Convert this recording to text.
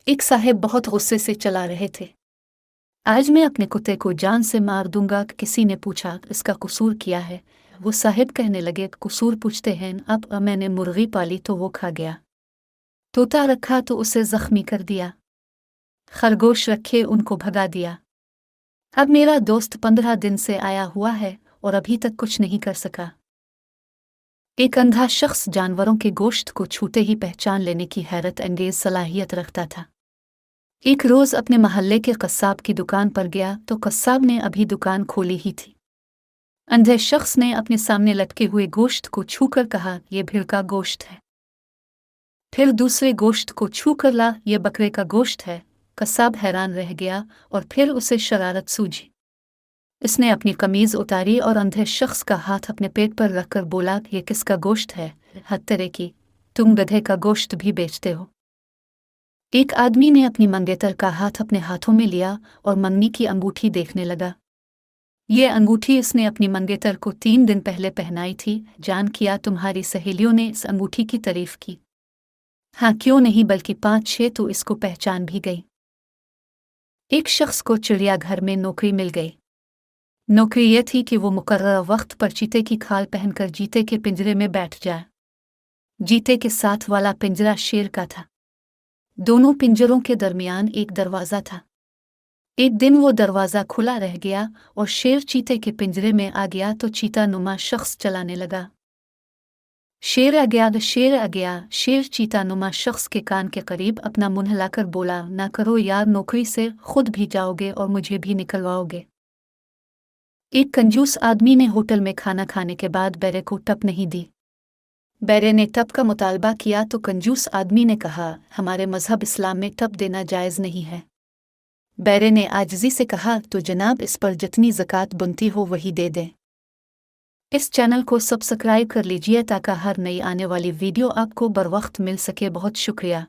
एक साहब बहुत गुस्से से चला रहे थे। आज मैं अपने कुत्ते को जान से मार दूंगा। किसी ने पूछा, इसका कसूर क्या है? वो साहब कहने लगे, कसूर पूछते हैं, अब मैंने मुर्गी पाली तो वो खा गया, तोता रखा तो उसे जख्मी कर दिया, खरगोश रखे उनको भगा दिया। अब मेरा दोस्त 15 दिन से आया हुआ है और अभी तक कुछ नहीं कर सका। एक अंधा शख्स जानवरों के गोश्त को छूते ही पहचान लेने की हैरत अंगेज सलाहियत रखता था। एक रोज अपने मोहल्ले के कस्साब की दुकान पर गया तो कस्साब ने अभी दुकान खोली ही थी। अंधे शख्स ने अपने सामने लटके हुए गोश्त को छूकर कहा, यह भेड़ का गोश्त है। फिर दूसरे गोश्त को छूकर ला, यह बकरे का गोश्त है। कस्साब हैरान रह गया और फिर उसे शरारत सूझी। इसने अपनी कमीज उतारी और अंधे शख्स का हाथ अपने पेट पर रखकर बोला, यह किसका गोश्त है? हद तेरे की, तुम गधे का गोश्त भी बेचते हो। एक आदमी ने अपनी मंगेतर का हाथ अपने हाथों में लिया और मंगनी की अंगूठी देखने लगा। ये अंगूठी इसने अपनी मंगेतर को 3 दिन पहले पहनाई थी। जान किया तुम्हारी सहेलियों ने इस अंगूठी की तारीफ की। हाँ, क्यों नहीं, बल्कि 5-6 तो इसको पहचान भी गई। एक शख्स को चिड़ियाघर में नौकरी मिल गई। नौकरी यह थी कि वो मुकर्रर वक्त पर चीते की खाल पहनकर जीते के पिंजरे में बैठ जाए। जीते के साथ वाला पिंजरा शेर का था। दोनों पिंजरों के दरमियान एक दरवाज़ा था। एक दिन वो दरवाज़ा खुला रह गया और शेर चीते के पिंजरे में आ गया तो चीता नुमा शख्स चलाने लगा। शेर आ गया, शेर आ गया। शेर चीता नुमा शख्स के कान के करीब अपना मुंह हिलाकर बोला, ना करो यार, नौकरी से खुद भी जाओगे और मुझे भी निकलवाओगे। एक कंजूस आदमी ने होटल में खाना खाने के बाद बैरे को टप नहीं दी। बैरे ने टप का मुतालबा किया तो कंजूस आदमी ने कहा, हमारे मजहब इस्लाम में टप देना जायज़ नहीं है। बैरे ने आजिज़ी से कहा, तो जनाब इस पर जितनी ज़कात बनती हो वही दे दें। इस चैनल को सब्सक्राइब कर लीजिए ताकि हर नई आने वाली वीडियो आपको बरवक्त मिल सके। बहुत शुक्रिया।